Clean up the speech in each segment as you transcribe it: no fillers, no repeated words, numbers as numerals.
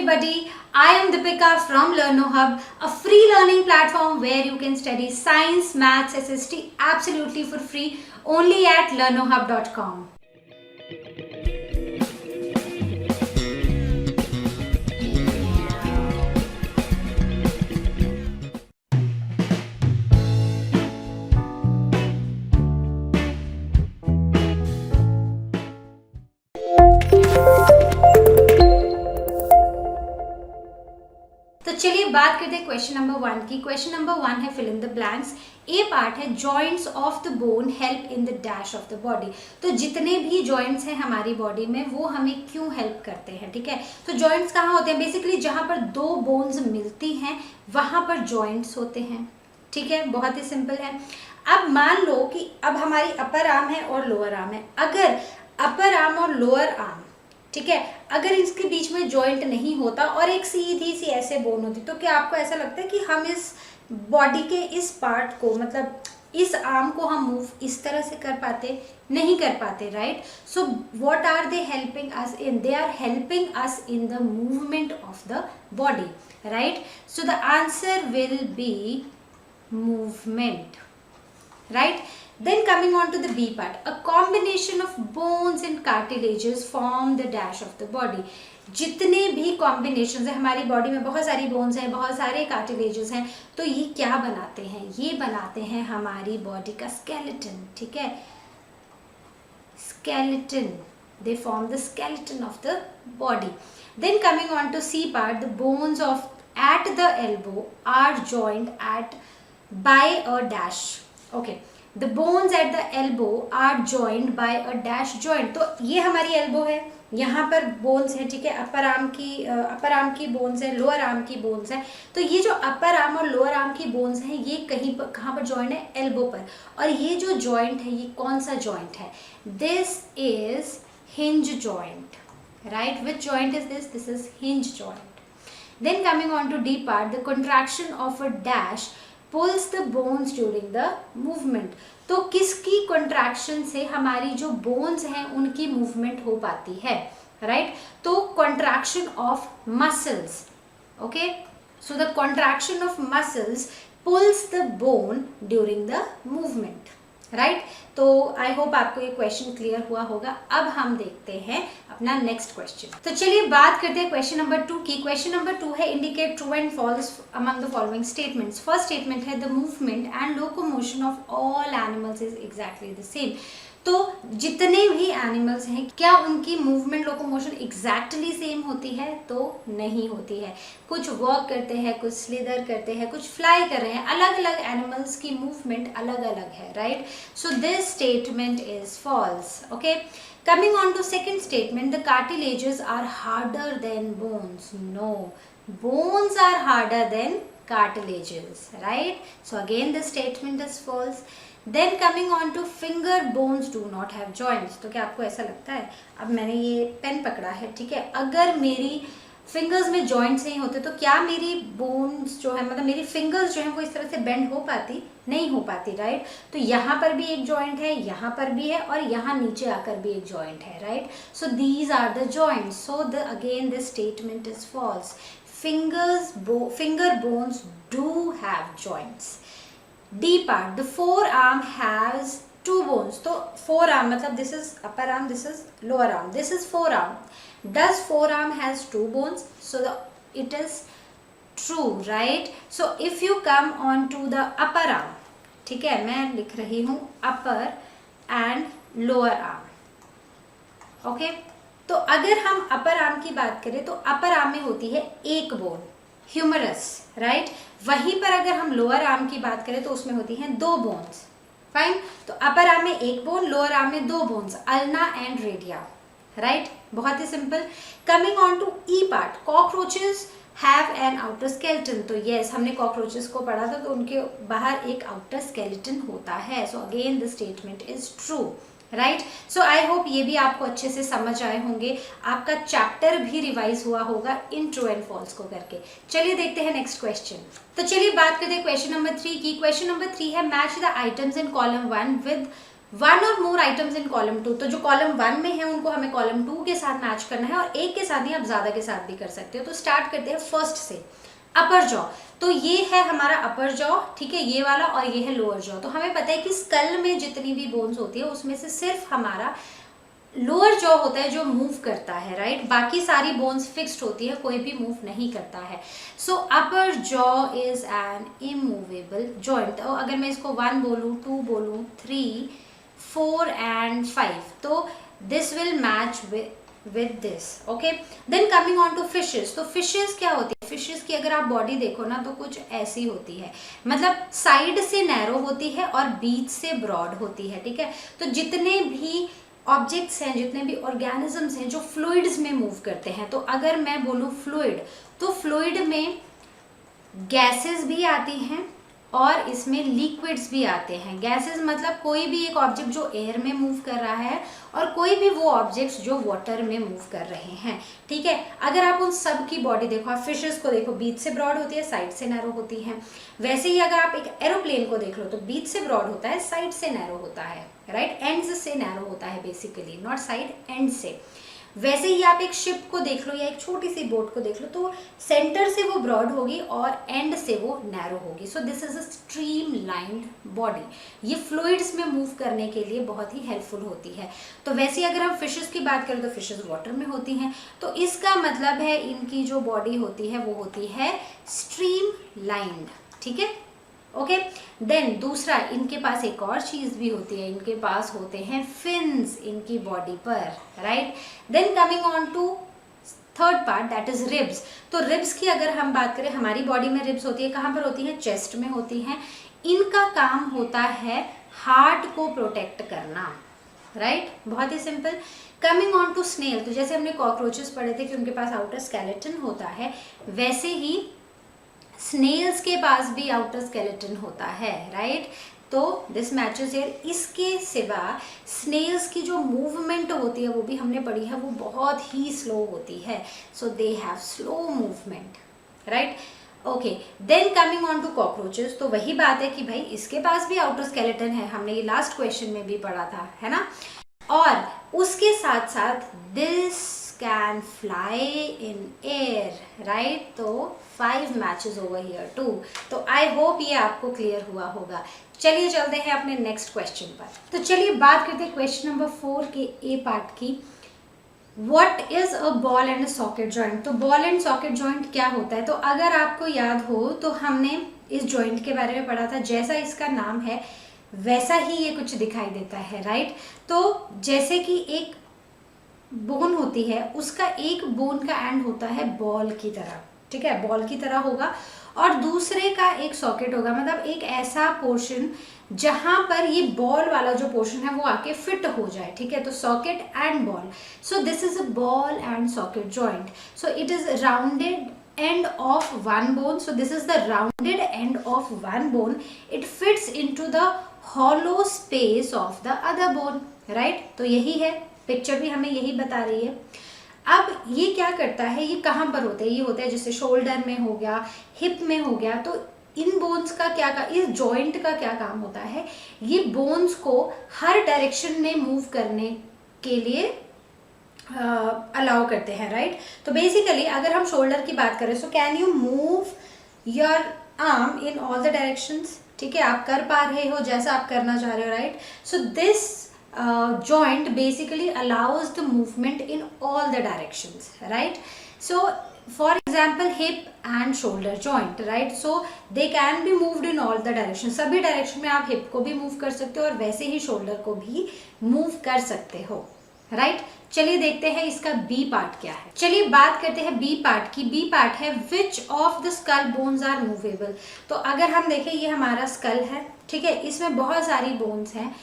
everybody, I am Deepika from LearnoHub, a free learning platform where you can study science, maths, SST absolutely for free only at learnohub.com. तो चलिए बात करते हैं question number 1 की। Question number 1 है fill in the blanks. A part है joints of the bone help in the dash of the body. तो जितने भी जॉइंट्स हैं हमारी बॉडी में वो हमें क्यों हेल्प करते हैं, ठीक है। तो जॉइंट्स कहाँ होते हैं? बेसिकली जहाँ पर दो बोन्स मिलती हैं वहाँ पर जॉइंट्स होते हैं, ठीक है। बहुत ही सिंपल है। अब मान लो कि अब हमारी अपर आर्म है और लोअर आर्म है। अगर अपर आर्म और लोअर आर्म, ठीक है, अगर इसके बीच में जॉइंट नहीं होता और एक सीधी सी ऐसे बोन होती, तो क्या आपको ऐसा लगता है कि हम इस बॉडी के इस पार्ट को, मतलब इस आर्म को हम मूव इस तरह से कर पाते? नहीं कर पाते, right. So what are they helping us in? They are helping us in the movement of the body, right. So the answer will be movement, right? Then coming on to the B part, a combination of bones and cartilages form the dash of the body. जितने भी combination है हमारी body में, बहुत सारी bones हैं, बहुत सारे कार्टिलेजेस हैं, तो ये क्या बनाते हैं? ये बनाते हैं हमारी बॉडी का स्केलेटन, ठीक है। Skeleton, they form the skeleton of the body. Then coming on to C part, the bones of at the elbow are joined at by a dash. Okay, the bones at the elbow are joined by a dash joint. तो ये हमारी elbow है, यहाँ पर bones है, ठीक है। Upper arm की बोन्स है, लोअर आर्म की बोन्स है। तो ये जो अपर आर्म और लोअर आर्म की बोन्स हैं ये कहीं पर, कहाँ पर जॉइंट है? एल्बो पर। और ये जो जॉइंट है ये कौन सा जॉइंट है? This is hinge joint, right. Which joint is this? This is hinge joint. Then coming on to D part, the contraction of a dash pulls the bones during the movement. तो किसकी contraction से हमारी जो bones हैं उनकी movement हो पाती है, right? तो contraction of muscles, okay? So the contraction of muscles pulls the bone during the movement, right. तो आई होप आपको ये क्वेश्चन क्लियर हुआ होगा। अब हम देखते हैं अपना नेक्स्ट क्वेश्चन। तो चलिए बात करते हैं क्वेश्चन नंबर 2 की। क्वेश्चन नंबर 2 है indicate true and false among the following statements. First statement है the movement and locomotion of all animals is exactly the same. तो जितने भी एनिमल्स हैं क्या उनकी मूवमेंट लोकोमोशन एग्जैक्टली सेम होती है? तो नहीं होती है। कुछ वॉक करते हैं, कुछ स्लिदर करते हैं, कुछ फ्लाई कर रहे हैं। अलग अलग एनिमल्स की मूवमेंट अलग अलग है, right. So this statement is false, okay. Coming on to second statement, the cartilages are harder than bones. No, bones are harder than cartilages, right? So again the statement is false. Then coming on to finger bones do not have joints. तो क्या आपको ऐसा लगता है? अब मैंने ये pen पकड़ा है, ठीक है, अगर मेरी फिंगर्स में जॉइंट्स नहीं होते तो क्या मेरी बोन्स जो है, मतलब मेरी फिंगर्स जो है वो इस तरह से बेंड हो पाती? नहीं हो पाती, राइट। तो यहाँ पर भी एक जॉइंट है, यहाँ पर भी है और यहाँ नीचे आकर भी एक जॉइंट है, right. So these are the joints. So the again this statement is false. Finger bones do have joints. D part, the forearm has two bones. तो forearm मतलब this is upper arm, this is lower arm, this is forearm. Does forearm has two bones? So it is true, right? So if you come on to the upper arm, ठीक है, मैं लिख रही हूँ upper and lower arm, okay? तो अगर हम upper arm की बात करें तो अपर आर्म में होती है एक बोन, ह्यूमरस, राइट। वहीं पर अगर हम लोअर आर्म की बात करें तो उसमें होती हैं दो बोन्स, फाइन। तो अपर आर्म में एक बोन, लोअर आर्म में दो bones, ulna and radia, right. बहुत ही simple. Coming on to E part, cockroaches have an outer skeleton. तो यस, हमने कॉकरोचेस को पढ़ा था, तो उनके बाहर एक आउटर स्केलेटन होता है. So again the statement is true, right. So I hope ये भी आपको अच्छे से समझ आए होंगे. आपका चैप्टर भी रिवाइज हुआ होगा इन ट्रू एंड फॉल्स को करके. चलिए देखते हैं नेक्स्ट क्वेश्चन. तो चलिए बात करते हैं क्वेश्चन नंबर 3 की. क्वेश्चन नंबर 3 है match the items in column 1 with one और मोर आइटम्स इन कॉलम 2, तो जो कॉलम 1 में है उनको हमें कॉलम 2 के साथ मैच करना है, और एक के साथ नहीं, आप ज्यादा के साथ भी कर सकते हो। तो स्टार्ट करते हैं फर्स्ट से, अपर जॉ। तो ये है हमारा अपर जॉ, ठीक है, ये वाला, और ये है लोअर जॉ। तो हमें पता है कि स्कल में जितनी भी बोन्स होती है उसमें से सिर्फ हमारा लोअर जॉ होता है जो मूव करता है, राइट। बाकी सारी बोन्स फिक्स्ड होती है, कोई भी मूव नहीं करता है। So upper jaw is an immovable joint. तो अगर मैं इसको 1 बोलूँ, 2 बोलूँ, 3, 4 एंड 5, तो this will match with this, okay। then coming on to fishes। तो fishes क्या होती है, fishes की अगर आप बॉडी देखो ना तो कुछ ऐसी होती है, मतलब साइड से नैरो होती है और बीच से ब्रॉड होती है, ठीक है। तो जितने भी ऑब्जेक्ट्स हैं, जितने भी ऑर्गेनिजम्स हैं जो फ्लूइड्स में मूव करते हैं, तो अगर मैं बोलूँ फ्लूइड, तो फ्लूइड में गैसेस भी आती हैं और इसमें लिक्विड्स भी आते हैं। गैसेस मतलब कोई भी एक ऑब्जेक्ट जो एयर में मूव कर रहा है, और कोई भी वो ऑब्जेक्ट्स जो वाटर में मूव कर रहे हैं, ठीक है। अगर आप उन सब की बॉडी देखो, आप फिशेस को देखो, बीच से ब्रॉड होती है, साइड से नैरो होती है। वैसे ही अगर आप एक एरोप्लेन को देख लो तो बीच से ब्रॉड होता है, साइड से नैरो होता है, राइट। एंड्स से नैरो होता है बेसिकली, नॉट साइड, एंड से। वैसे ही आप एक शिप को देख लो या एक छोटी सी बोट को देख लो, तो सेंटर से वो ब्रॉड होगी और एंड से वो नैरो होगी। So this is a stream lined body. ये फ्लूइड्स में मूव करने के लिए बहुत ही हेल्पफुल होती है। तो वैसे अगर हम फिशेस की बात करें तो फिशेस वाटर में होती हैं, तो इसका मतलब है इनकी जो बॉडी होती है वो होती है स्ट्रीम लाइन्ड, ठीक है, ओके। देन दूसरा, इनके पास एक और चीज भी होती है, इनके पास होते हैं फिन्स इनकी बॉडी पर, right. Then coming on to third part, that is ribs. तो रिब्स की अगर हम बात करें, हमारी बॉडी में रिब्स होती है, कहाँ पर होती है, चेस्ट में होती हैं। इनका काम होता है हार्ट को प्रोटेक्ट करना, राइट, बहुत ही simple. Coming on to snail, तो जैसे हमने कॉकरोचेस पढ़े थे कि उनके पास आउटर स्केलेटन होता है, वैसे ही स्नेल्स के पास भी आउटर स्केलेटन होता है, राइट। तो दिस मैचेस हियर। इसके सिवा स्नेल्स की जो मूवमेंट होती है वो भी हमने पढ़ी है, वो बहुत ही स्लो होती है। So they have slow movement, right, okay. Then coming on to cockroaches, तो वही बात है कि भाई इसके पास भी आउटर स्केलेटन है, हमने ये लास्ट क्वेश्चन में भी पढ़ा था, है ना। और उसके साथ साथ this can fly in air, right. तो 5 मैचेस ओवर हियर टू। तो आई होप ये आपको क्लियर हुआ होगा। चलिए चलते हैं अपने नेक्स्ट क्वेश्चन पर। तो चलिए बात करते हैं क्वेश्चन नंबर 4 के ए पार्ट की। What is a ball and socket joint. तो बॉल एंड सॉकेट जॉइंट क्या होता है, तो अगर आपको याद हो तो हमने इस जॉइंट के बारे में पढ़ा था। जैसा इसका नाम है वैसा ही ये कुछ दिखाई देता है, राइट। तो जैसे कि एक बोन होती है, उसका एक बोन का एंड होता है बॉल की तरह, ठीक है, बॉल की तरह होगा, और दूसरे का एक सॉकेट होगा, मतलब एक ऐसा पोर्शन जहां पर ये बॉल वाला जो पोर्शन है वो आके फिट हो जाए, ठीक है। तो socket and ball, so this is a ball and socket joint. So it is rounded end of one bone, so this is the rounded end of one bone. It fits into the hollow space of the other bone, right। तो यही है, picture भी हमें यही बता रही है। अब ये क्या करता है, ये कहाँ पर होते हैं, ये होता है जैसे शोल्डर में हो गया, हिप में हो गया। तो इन बोन्स का क्या इस जॉइंट का क्या काम होता है, ये बोन्स को हर डायरेक्शन में मूव करने के लिए अलाउ करते हैं, राइट। तो बेसिकली अगर हम शोल्डर की बात करें, so can you move your arm in all the directions, ठीक है, आप कर पा रहे हो जैसा आप करना चाह रहे हो, right. So this joint basically allows the movement in all the directions, right। So for example hip and shoulder joint, right, so they can be moved in all the directions। सभी डायरेक्शन में आप hip को भी move कर सकते हो और वैसे ही शोल्डर को भी मूव कर सकते हो, राइट। चलिए देखते हैं इसका बी पार्ट क्या है। चलिए बात करते हैं बी पार्ट की। बी पार्ट है which of the skull bones are movable. तो अगर हम देखें, ये हमारा स्कल है, ठीक है, इसमें बहुत सारी बोन्स हैं,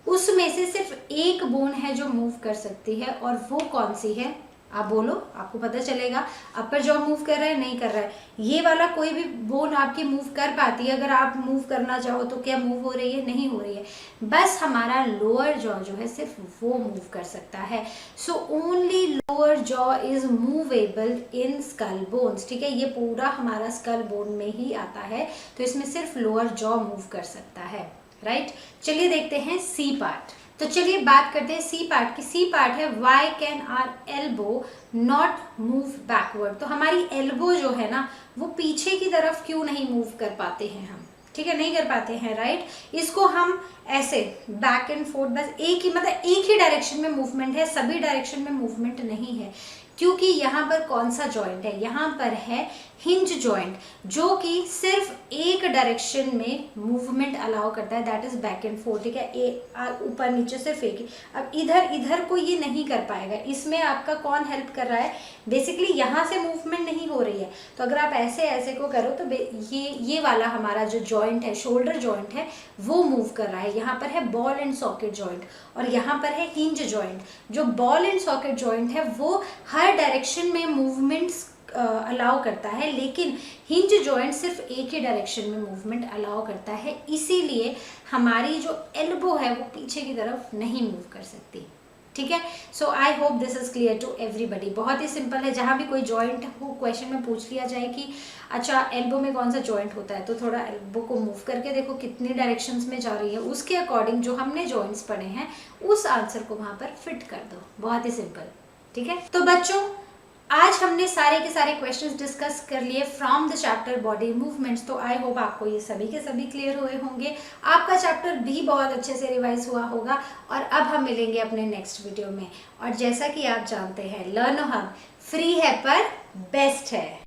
उसमें से सिर्फ एक बोन है जो मूव कर सकती है, और वो कौन सी है, आप बोलो, आपको पता चलेगा। अपर जॉ मूव कर रहा है, नहीं कर रहा है, ये वाला कोई भी बोन आपकी मूव कर पाती है। अगर आप मूव करना चाहो तो क्या मूव हो रही है, नहीं हो रही है, बस हमारा लोअर जॉ जो है सिर्फ वो मूव कर सकता है। So only lower jaw is movable in skull bones, ठीक है, ये पूरा हमारा स्कल बोन में ही आता है, तो इसमें सिर्फ लोअर जॉ मूव कर सकता है, राइट। चलिए देखते हैं सी पार्ट। तो चलिए बात करते हैं सी पार्ट की। सी पार्ट है why can our elbow not move backward. तो हमारी एल्बो जो है ना वो पीछे की तरफ क्यों नहीं मूव कर पाते हैं हम, ठीक है, नहीं कर पाते हैं, राइट। इसको हम ऐसे बैक एंड फोर्थ, बस एक ही मतलब एक ही डायरेक्शन में मूवमेंट है, सभी डायरेक्शन में मूवमेंट नहीं है, क्योंकि यहाँ पर कौन सा जॉइंट है, यहाँ पर है हिंज जॉइंट, जो कि सिर्फ एक डायरेक्शन में मूवमेंट अलाउ करता है, that is back and fourth, ठीक है, ऊपर नीचे सिर्फ एक ही। अब इधर इधर को ये नहीं कर पाएगा, इसमें आपका कौन हेल्प कर रहा है, बेसिकली यहाँ से मूवमेंट नहीं हो रही है, तो अगर आप ऐसे ऐसे को करो तो ये वाला हमारा जो जॉइंट है, शोल्डर जॉइंट है, वो मूव कर रहा है। यहाँ पर है बॉल एंड सॉकेट जॉइंट और यहाँ पर है हिंज जॉइंट। जो बॉल एंड सॉकेट जॉइंट है वो हर डायरेक्शन में मूवमेंट्स अलाउ करता है, लेकिन हिंज जॉइंट सिर्फ एक ही डायरेक्शन में मूवमेंट अलाउ करता है, इसीलिए हमारी जो एल्बो है वो पीछे की तरफ नहीं मूव कर सकती, ठीक है। So I hope this is clear to everybody. बहुत ही सिंपल है, जहाँ भी कोई जॉइंट हो क्वेश्चन में पूछ लिया जाए कि अच्छा एल्बो में कौन सा जॉइंट होता है, तो थोड़ा एल्बो को मूव करके देखो कितनी डायरेक्शंस में जा रही है, उसके अकॉर्डिंग जो हमने जॉइंट्स पढ़े हैं उस आंसर को वहाँ पर फिट कर दो, बहुत ही सिंपल, ठीक है। तो बच्चों आज हमने सारे के सारे क्वेश्चंस डिस्कस कर लिए from the chapter body movements. तो आई होप आपको ये सभी के सभी क्लियर हुए होंगे, आपका चैप्टर भी बहुत अच्छे से रिवाइज हुआ होगा। और अब हम मिलेंगे अपने नेक्स्ट वीडियो में। और जैसा कि आप जानते हैं लर्न हब फ्री है पर बेस्ट है।